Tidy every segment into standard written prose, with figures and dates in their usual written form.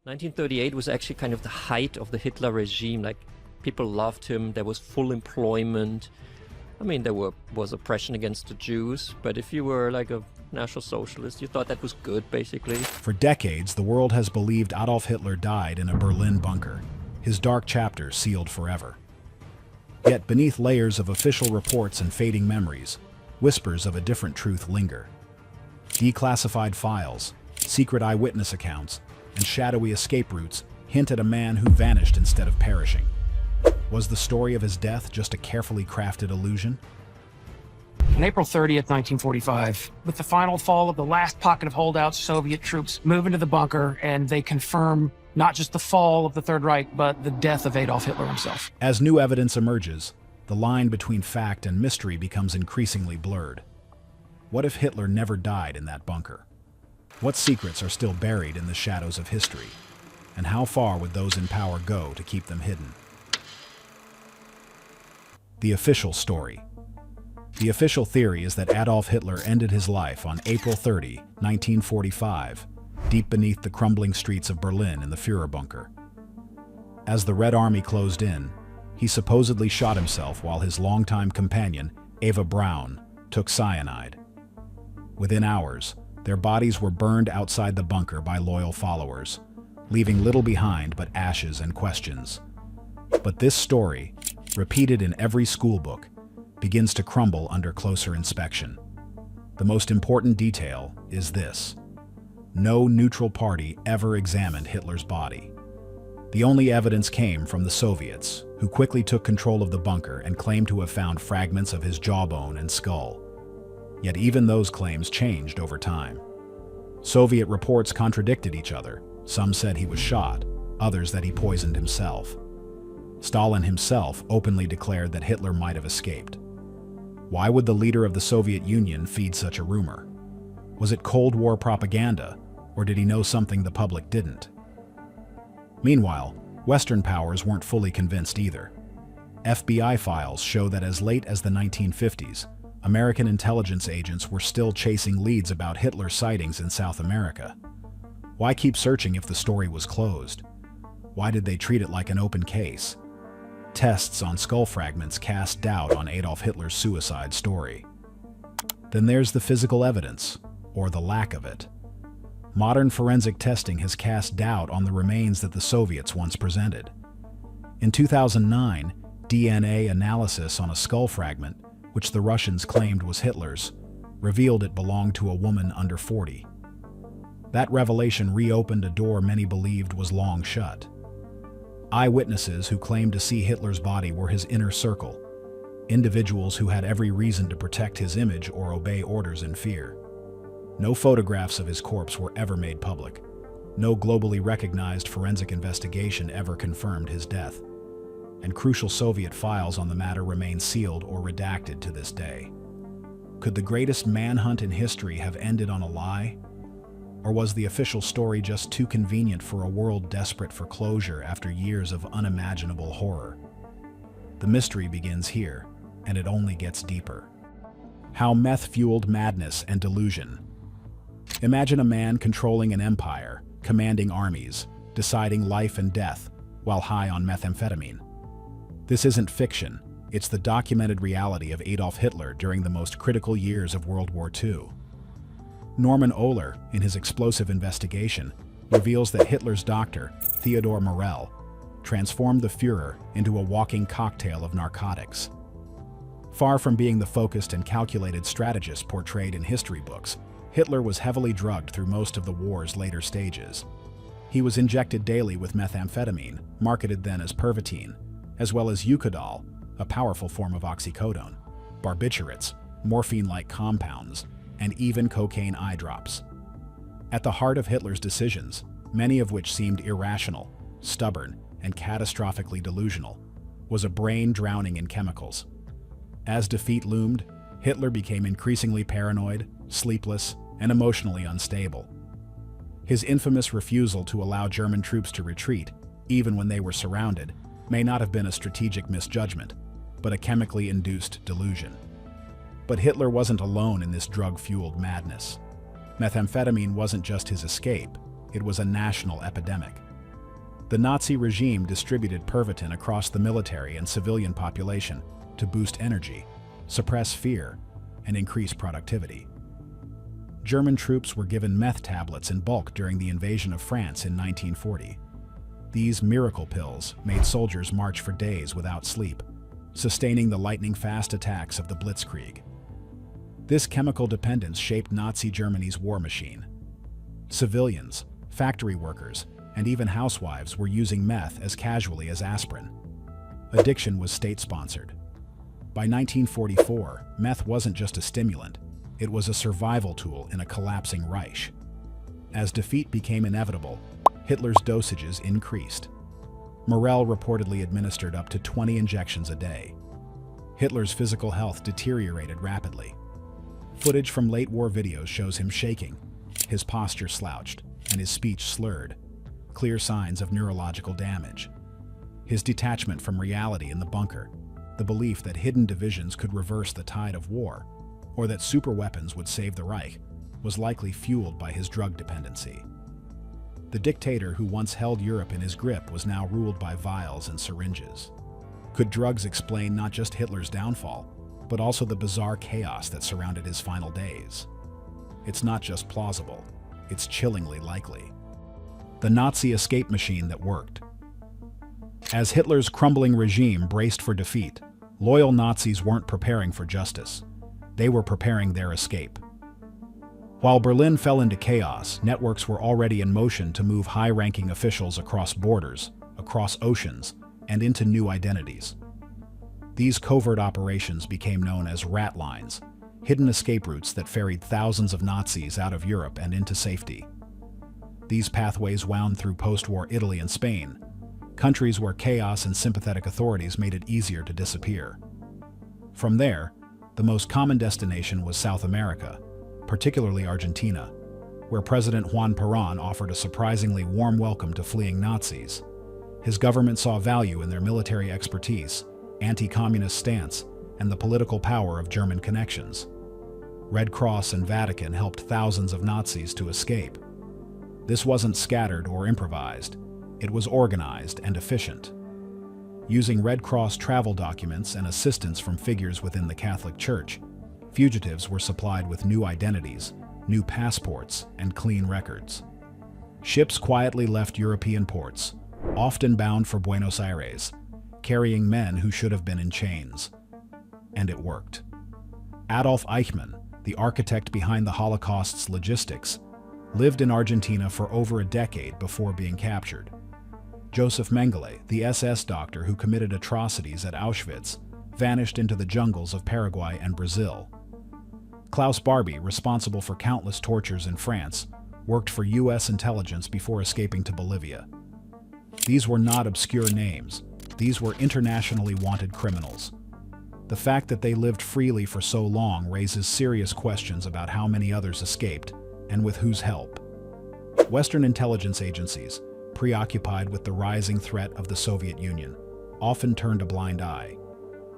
1938 was actually kind of the height of the Hitler regime. Like, people loved him, there was full employment. I mean, there was oppression against the Jews, but if you were like a National Socialist, you thought that was good, basically. For decades, the world has believed Adolf Hitler died in a Berlin bunker, his dark chapters sealed forever. Yet beneath layers of official reports and fading memories, whispers of a different truth linger. Declassified files, secret eyewitness accounts, and shadowy escape routes hint at a man who vanished instead of perishing. Was the story of his death just a carefully crafted illusion? On April 30th, 1945, with the final fall of the last pocket of holdouts, Soviet troops move into the bunker, and they confirm not just the fall of the Third Reich, but the death of Adolf Hitler himself. As new evidence emerges, the line between fact and mystery becomes increasingly blurred. What if Hitler never died in that bunker? What secrets are still buried in the shadows of history? And how far would those in power go to keep them hidden? The official story. The official theory is that Adolf Hitler ended his life on April 30, 1945, deep beneath the crumbling streets of Berlin in the Führer bunker. As the Red Army closed in, he supposedly shot himself while his longtime companion, Eva Braun, took cyanide. Within hours, their bodies were burned outside the bunker by loyal followers, leaving little behind but ashes and questions. But this story, repeated in every schoolbook, begins to crumble under closer inspection. The most important detail is this: no neutral party ever examined Hitler's body. The only evidence came from the Soviets, who quickly took control of the bunker and claimed to have found fragments of his jawbone and skull. Yet even those claims changed over time. Soviet reports contradicted each other. Some said he was shot, others that he poisoned himself. Stalin himself openly declared that Hitler might have escaped. Why would the leader of the Soviet Union feed such a rumor? Was it Cold War propaganda, or did he know something the public didn't? Meanwhile, Western powers weren't fully convinced either. FBI files show that as late as the 1950s, American intelligence agents were still chasing leads about Hitler's sightings in South America. Why keep searching if the story was closed? Why did they treat it like an open case? Tests on skull fragments cast doubt on Adolf Hitler's suicide story. Then there's the physical evidence, or the lack of it. Modern forensic testing has cast doubt on the remains that the Soviets once presented. In 2009, DNA analysis on a skull fragment, which the Russians claimed was Hitler's, revealed it belonged to a woman under 40. That revelation reopened a door many believed was long shut. Eyewitnesses who claimed to see Hitler's body were his inner circle, individuals who had every reason to protect his image or obey orders in fear. No photographs of his corpse were ever made public. No globally recognized forensic investigation ever confirmed his death. And crucial Soviet files on the matter remain sealed or redacted to this day. Could the greatest manhunt in history have ended on a lie? Or was the official story just too convenient for a world desperate for closure after years of unimaginable horror? The mystery begins here, and it only gets deeper. How meth fueled madness and delusion. Imagine a man controlling an empire, commanding armies, deciding life and death, while high on methamphetamine. This isn't fiction, it's the documented reality of Adolf Hitler during the most critical years of World War II. Norman Ohler, in his explosive investigation, reveals that Hitler's doctor, Theodor Morell, transformed the Führer into a walking cocktail of narcotics. Far from being the focused and calculated strategist portrayed in history books, Hitler was heavily drugged through most of the war's later stages. He was injected daily with methamphetamine, marketed then as Pervitin, as well as Eucodol, a powerful form of oxycodone, barbiturates, morphine-like compounds, and even cocaine eye drops. At the heart of Hitler's decisions, many of which seemed irrational, stubborn, and catastrophically delusional, was a brain drowning in chemicals. As defeat loomed, Hitler became increasingly paranoid, sleepless, and emotionally unstable. His infamous refusal to allow German troops to retreat, even when they were surrounded, may not have been a strategic misjudgment, but a chemically induced delusion. But Hitler wasn't alone in this drug-fueled madness. Methamphetamine wasn't just his escape, it was a national epidemic. The Nazi regime distributed Pervitin across the military and civilian population to boost energy, suppress fear, and increase productivity. German troops were given meth tablets in bulk during the invasion of France in 1940. These miracle pills made soldiers march for days without sleep, sustaining the lightning-fast attacks of the Blitzkrieg. This chemical dependence shaped Nazi Germany's war machine. Civilians, factory workers, and even housewives were using meth as casually as aspirin. Addiction was state-sponsored. By 1944, meth wasn't just a stimulant, it was a survival tool in a collapsing Reich. As defeat became inevitable, Hitler's dosages increased. Morell reportedly administered up to 20 injections a day. Hitler's physical health deteriorated rapidly. Footage from late-war videos shows him shaking, his posture slouched, and his speech slurred, clear signs of neurological damage. His detachment from reality in the bunker, the belief that hidden divisions could reverse the tide of war, or that superweapons would save the Reich, was likely fueled by his drug dependency. The dictator who once held Europe in his grip was now ruled by vials and syringes. Could drugs explain not just Hitler's downfall, but also the bizarre chaos that surrounded his final days? It's not just plausible, it's chillingly likely. The Nazi escape machine that worked. As Hitler's crumbling regime braced for defeat, loyal Nazis weren't preparing for justice. They were preparing their escape. While Berlin fell into chaos, networks were already in motion to move high-ranking officials across borders, across oceans, and into new identities. These covert operations became known as rat lines, hidden escape routes that ferried thousands of Nazis out of Europe and into safety. These pathways wound through post-war Italy and Spain, countries where chaos and sympathetic authorities made it easier to disappear. From there, the most common destination was South America, particularly Argentina, where President Juan Perón offered a surprisingly warm welcome to fleeing Nazis. His government saw value in their military expertise, anti-communist stance, and the political power of German connections. Red Cross and Vatican helped thousands of Nazis to escape. This wasn't scattered or improvised. It was organized and efficient. Using Red Cross travel documents and assistance from figures within the Catholic Church, fugitives were supplied with new identities, new passports, and clean records. Ships quietly left European ports, often bound for Buenos Aires, carrying men who should have been in chains. And it worked. Adolf Eichmann, the architect behind the Holocaust's logistics, lived in Argentina for over a decade before being captured. Joseph Mengele, the SS doctor who committed atrocities at Auschwitz, vanished into the jungles of Paraguay and Brazil. Klaus Barbie, responsible for countless tortures in France, worked for US intelligence before escaping to Bolivia. These were not obscure names. These were internationally wanted criminals. The fact that they lived freely for so long raises serious questions about how many others escaped, and with whose help. Western intelligence agencies, preoccupied with the rising threat of the Soviet Union, often turned a blind eye.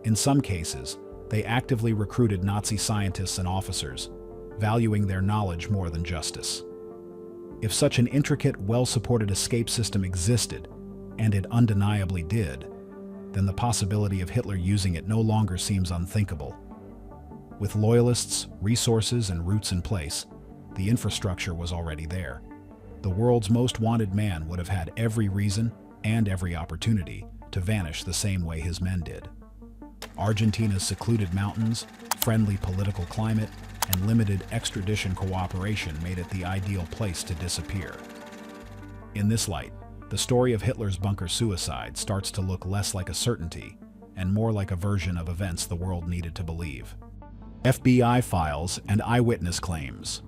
In some cases, they actively recruited Nazi scientists and officers, valuing their knowledge more than justice. If such an intricate, well-supported escape system existed, and it undeniably did, then the possibility of Hitler using it no longer seems unthinkable. With loyalists, resources, and routes in place, the infrastructure was already there. The world's most wanted man would have had every reason and every opportunity to vanish the same way his men did. Argentina's secluded mountains, friendly political climate, and limited extradition cooperation made it the ideal place to disappear. In this light, the story of Hitler's bunker suicide starts to look less like a certainty and more like a version of events the world needed to believe. FBI files and eyewitness claims.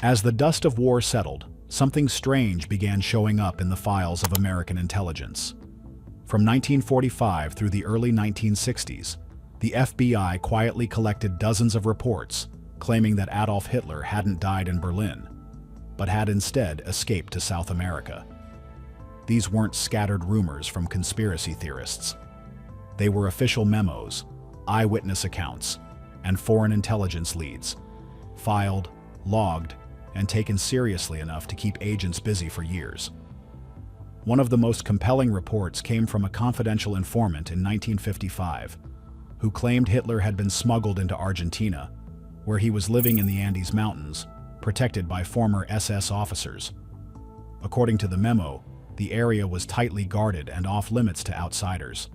As the dust of war settled, something strange began showing up in the files of American intelligence. From 1945 through the early 1960s, the FBI quietly collected dozens of reports claiming that Adolf Hitler hadn't died in Berlin, but had instead escaped to South America. These weren't scattered rumors from conspiracy theorists. They were official memos, eyewitness accounts, and foreign intelligence leads, filed, logged, and taken seriously enough to keep agents busy for years. One of the most compelling reports came from a confidential informant in 1955, who claimed Hitler had been smuggled into Argentina, where he was living in the Andes Mountains, protected by former SS officers. According to the memo, the area was tightly guarded and off-limits to outsiders.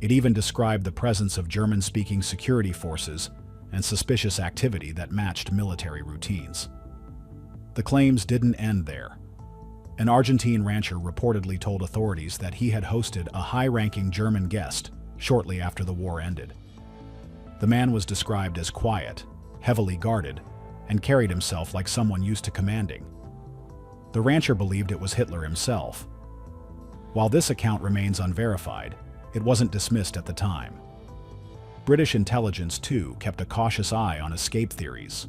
It even described the presence of German-speaking security forces and suspicious activity that matched military routines. The claims didn't end there. An Argentine rancher reportedly told authorities that he had hosted a high-ranking German guest shortly after the war ended. The man was described as quiet, heavily guarded, and carried himself like someone used to commanding. The rancher believed it was Hitler himself. While this account remains unverified, it wasn't dismissed at the time. British intelligence, too, kept a cautious eye on escape theories.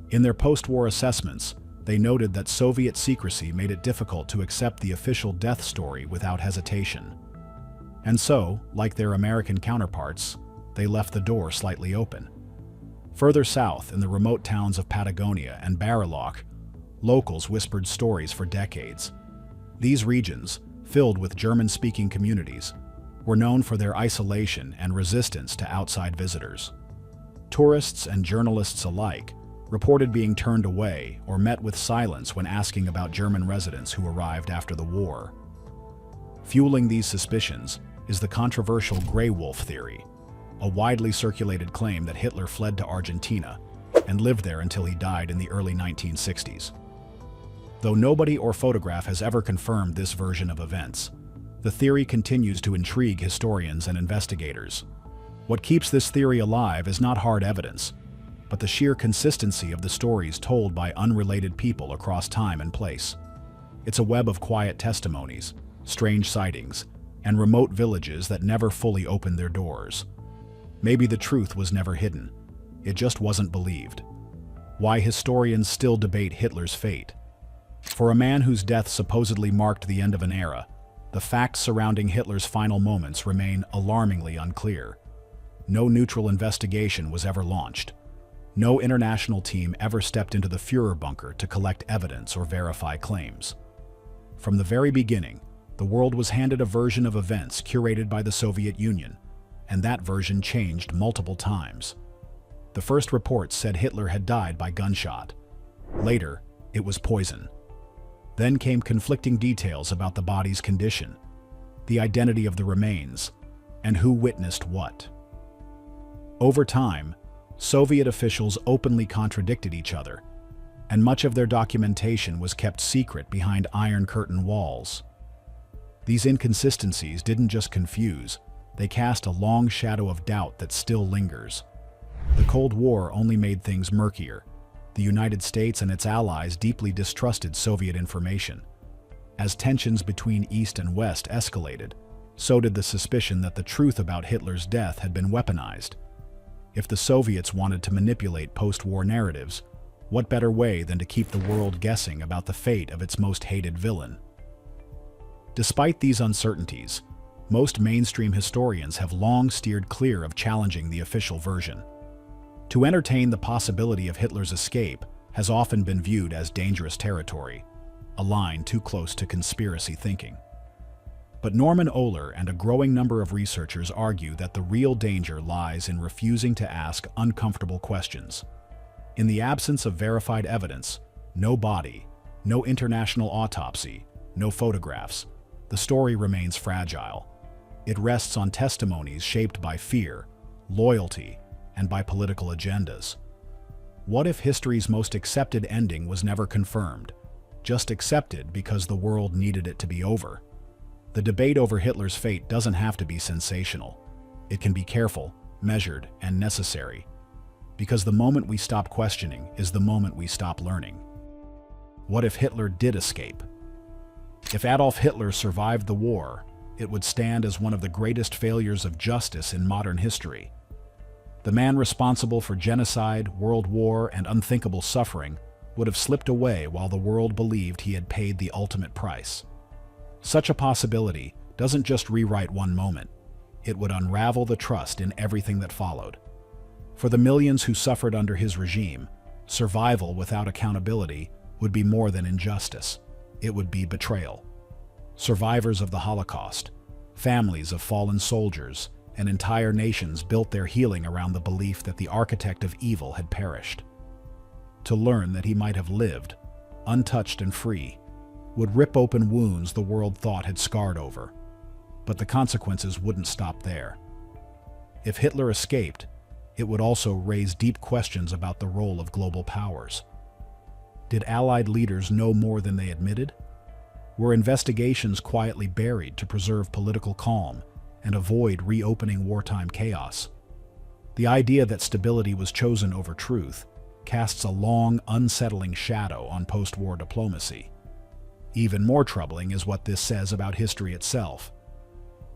In their post-war assessments, they noted that Soviet secrecy made it difficult to accept the official death story without hesitation. And so, like their American counterparts, they left the door slightly open. Further south, in the remote towns of Patagonia and Bariloche, locals whispered stories for decades. These regions, filled with German-speaking communities, were known for their isolation and resistance to outside visitors. Tourists and journalists alike reported being turned away or met with silence when asking about German residents who arrived after the war. Fueling these suspicions is the controversial Grey Wolf theory, a widely circulated claim that Hitler fled to Argentina and lived there until he died in the early 1960s. Though nobody or photograph has ever confirmed this version of events, the theory continues to intrigue historians and investigators. What keeps this theory alive is not hard evidence, but the sheer consistency of the stories told by unrelated people across time and place. It's a web of quiet testimonies, strange sightings, and remote villages that never fully opened their doors. Maybe the truth was never hidden. It just wasn't believed. Why historians still debate Hitler's fate. For a man whose death supposedly marked the end of an era, the facts surrounding Hitler's final moments remain alarmingly unclear. No neutral investigation was ever launched. No international team ever stepped into the Führer bunker to collect evidence or verify claims. From the very beginning, the world was handed a version of events curated by the Soviet Union, and that version changed multiple times. The first reports said Hitler had died by gunshot. Later, it was poison. Then came conflicting details about the body's condition, the identity of the remains, and who witnessed what. Over time, Soviet officials openly contradicted each other, and much of their documentation was kept secret behind Iron Curtain walls. These inconsistencies didn't just confuse, they cast a long shadow of doubt that still lingers. The Cold War only made things murkier. The United States and its allies deeply distrusted Soviet information. As tensions between East and West escalated, so did the suspicion that the truth about Hitler's death had been weaponized. If the Soviets wanted to manipulate post-war narratives, what better way than to keep the world guessing about the fate of its most hated villain? Despite these uncertainties, most mainstream historians have long steered clear of challenging the official version. To entertain the possibility of Hitler's escape has often been viewed as dangerous territory, a line too close to conspiracy thinking. But Norman Ohler and a growing number of researchers argue that the real danger lies in refusing to ask uncomfortable questions. In the absence of verified evidence, no body, no international autopsy, no photographs, the story remains fragile. It rests on testimonies shaped by fear, loyalty, and by political agendas. What if history's most accepted ending was never confirmed, just accepted because the world needed it to be over? The debate over Hitler's fate doesn't have to be sensational. It can be careful, measured, and necessary. Because the moment we stop questioning is the moment we stop learning. What if Hitler did escape? If Adolf Hitler survived the war, it would stand as one of the greatest failures of justice in modern history. The man responsible for genocide, world war, and unthinkable suffering would have slipped away while the world believed he had paid the ultimate price. Such a possibility doesn't just rewrite one moment, it would unravel the trust in everything that followed. For the millions who suffered under his regime, survival without accountability would be more than injustice. It would be betrayal. Survivors of the Holocaust, families of fallen soldiers, and entire nations built their healing around the belief that the architect of evil had perished. To learn that he might have lived, untouched and free, would rip open wounds the world thought had scarred over. But the consequences wouldn't stop there. If Hitler escaped, it would also raise deep questions about the role of global powers. Did Allied leaders know more than they admitted? Were investigations quietly buried to preserve political calm and avoid reopening wartime chaos? The idea that stability was chosen over truth casts a long, unsettling shadow on post-war diplomacy. Even more troubling is what this says about history itself.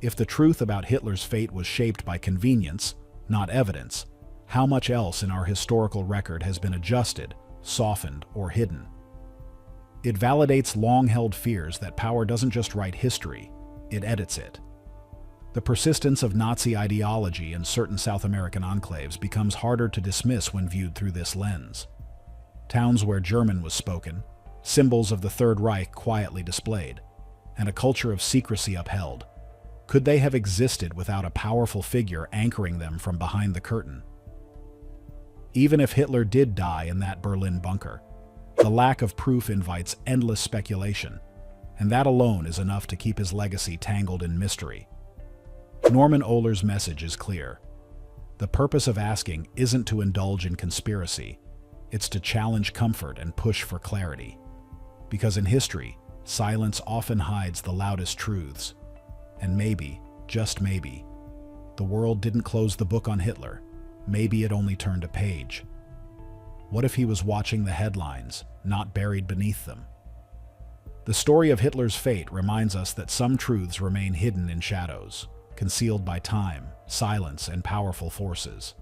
If the truth about Hitler's fate was shaped by convenience, not evidence, how much else in our historical record has been adjusted, softened, or hidden? It validates long-held fears that power doesn't just write history, it edits it. The persistence of Nazi ideology in certain South American enclaves becomes harder to dismiss when viewed through this lens. Towns where German was spoken, symbols of the Third Reich quietly displayed, and a culture of secrecy upheld. Could they have existed without a powerful figure anchoring them from behind the curtain? Even if Hitler did die in that Berlin bunker, the lack of proof invites endless speculation, and that alone is enough to keep his legacy tangled in mystery. Norman Ohler's message is clear. The purpose of asking isn't to indulge in conspiracy, it's to challenge comfort and push for clarity. Because in history, silence often hides the loudest truths. And maybe, just maybe, the world didn't close the book on Hitler. Maybe it only turned a page. What if he was watching the headlines, not buried beneath them? The story of Hitler's fate reminds us that some truths remain hidden in shadows, concealed by time, silence, and powerful forces.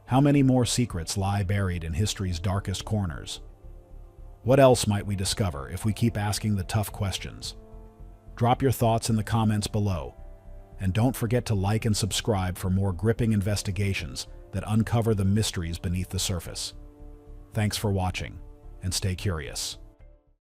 How many more secrets lie buried in history's darkest corners? What else might we discover if we keep asking the tough questions? Drop your thoughts in the comments below, and don't forget to like and subscribe for more gripping investigations that uncover the mysteries beneath the surface. Thanks for watching, and stay curious.